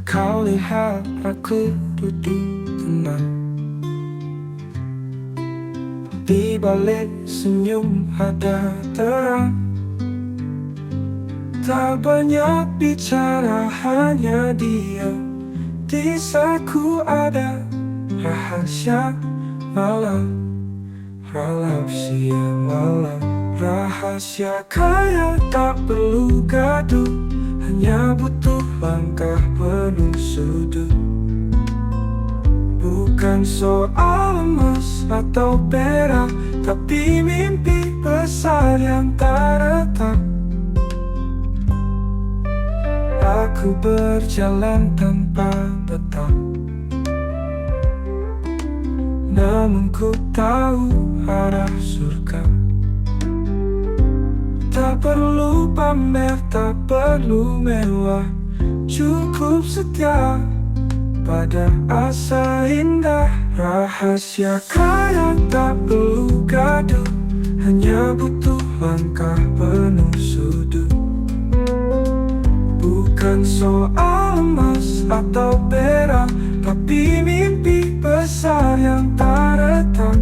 Kau lihat aku duduk tenang, di balik senyum ada terang. Tak banyak bicara, hanya diam. Di saku ada rahasia malam, rahasia malam. Rahasia kaya tak perlu gaduh, hanya butuh langkah penuh sudut. Bukan soal emas atau perak, tapi mimpi besar yang tak retak. Aku berjalan tanpa peta, namun ku tahu arah surga. Tak perlu pamer, tak perlu mewah, cukup setia pada asa indah. Rahasia kaya tak perlu gaduh, hanya butuh langkah penuh sudut. Bukan soal emas atau perak, tapi mimpi besar yang tak retak.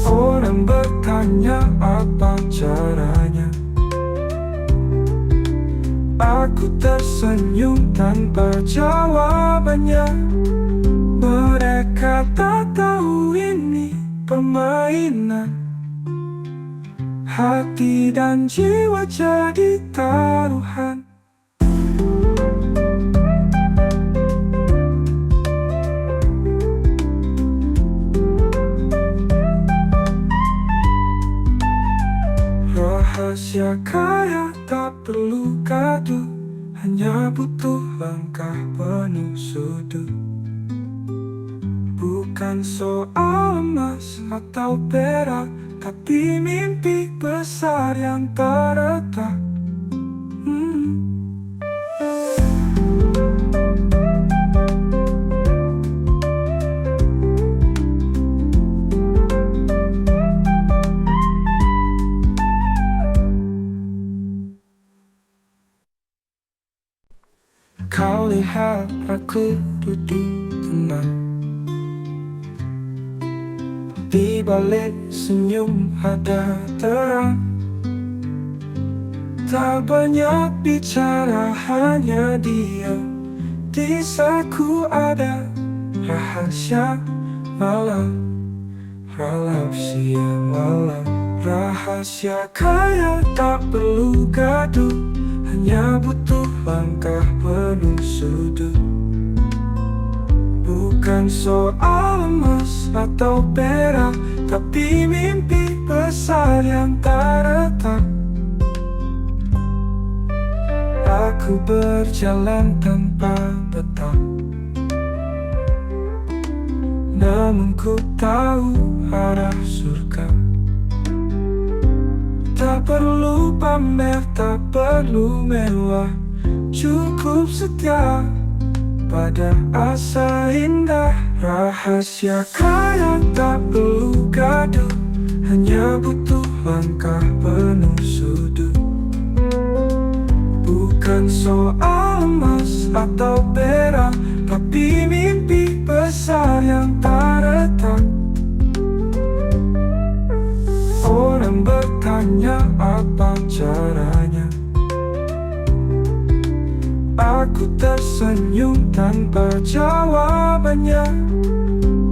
Orang bertanya apa caranya, aku tersenyum tanpa jawabannya. Mereka tak tahu ini permainan, hati dan jiwa jadi taruhan. Rahasia kaya tak perlu gaduh, hanya butuh langkah penuh sudut. Bukan soal emas atau perak, tapi mimpi besar yang tak retak. Kau lihat aku duduk tenang, di balik senyum ada terang. Tak banyak bicara, hanya diam. Di saku ada rahasia malam, rahasia malam. Rahasia kaya tak perlu gaduh, hanya butuh langkah penuh sudut. Bukan soal emas atau perak, tapi mimpi besar yang tak retak. Aku berjalan tanpa peta, namun ku tahu arah surga. Tak perlu pamer, tak perlu mewah, cukup setia pada asa indah. Rahasia kaya tak perlu gaduh, hanya butuh langkah penuh sudut. Bukan soal emas atau perak, tapi mimpi besar yang tak retak. Orang bertanya apa caranya, aku tersenyum tanpa jawabannya.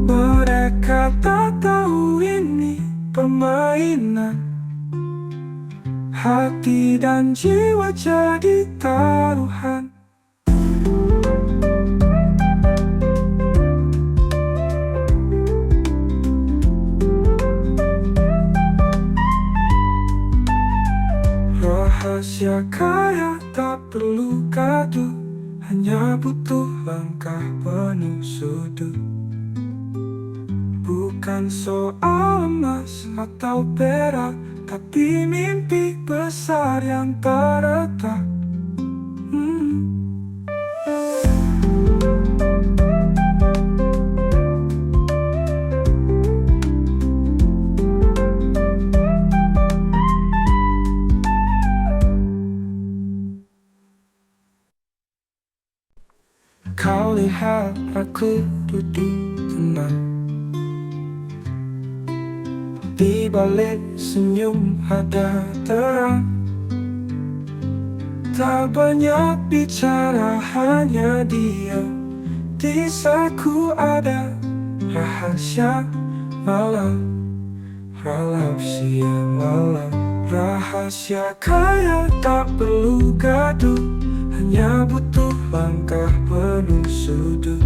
Mereka tak tahu ini permainan, hati dan jiwa jadi taruhan. Rahasia kaya tak perlu gaduh, hanya butuh langkah penuh sudut. Bukan soal emas atau perak, tapi mimpi besar yang tak retak. Kau lihat aku duduk tenang, di balik senyum ada terang. Tak banyak bicara, hanya diam. Di saku ada rahasia malam, rahasia malam. Rahasia kaya tak perlu gaduh, hanya butuh langkah penuh sudut.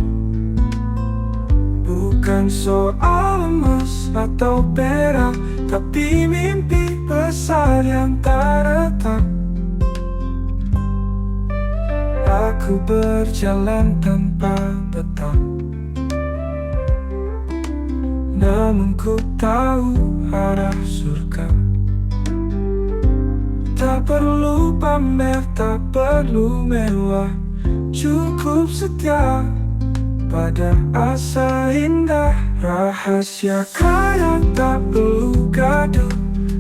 Bukan soal emas atau perak, tapi mimpi besar yang tak retak. Aku berjalan tanpa peta, namun ku tahu arah surga. Tak perlu pamer, tak perlu mewah, cukup setia pada asa indah. Rahasia kaya tak perlu gaduh,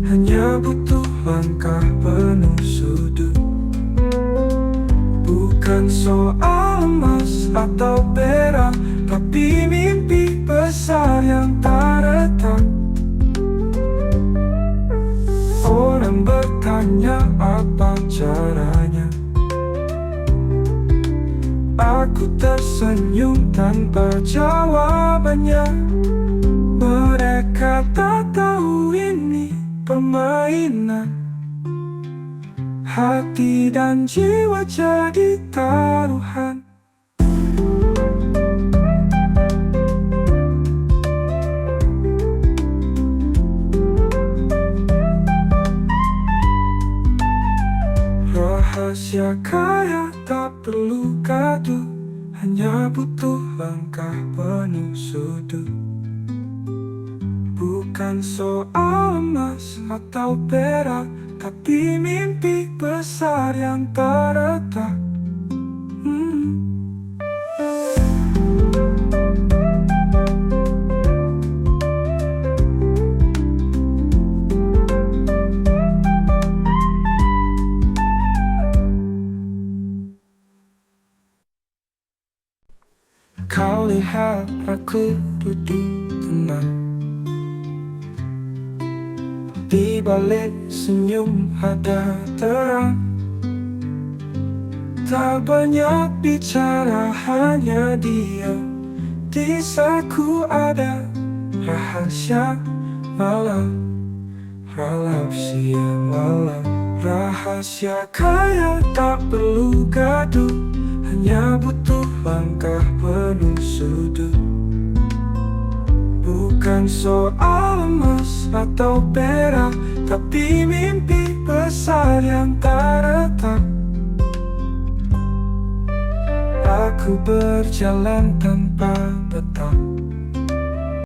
hanya butuh langkah penuh sudut. Bukan soal emas atau perak, tapi mimpi besar yang tak retak. Orang bertanya apa caranya, aku tersenyum tanpa jawabannya. Mereka tak tahu ini permainan, hati dan jiwa jadi taruhan. Rahasia kaya tak perlu gaduh, hanya butuh langkah penuh sudut. Bukan soal emas atau perak, tapi mimpi besar yang tak retak. Kau lihat aku duduk tenang, di balik senyum ada terang. Tak banyak bicara, hanya diam. Di saku ada rahasia malam, rahasia malam. Rahasia kaya tak perlu gaduh, hanya butuh langkah penuh sudut. Bukan soal emas atau perak, tapi mimpi besar yang tak retak. Aku berjalan tanpa peta,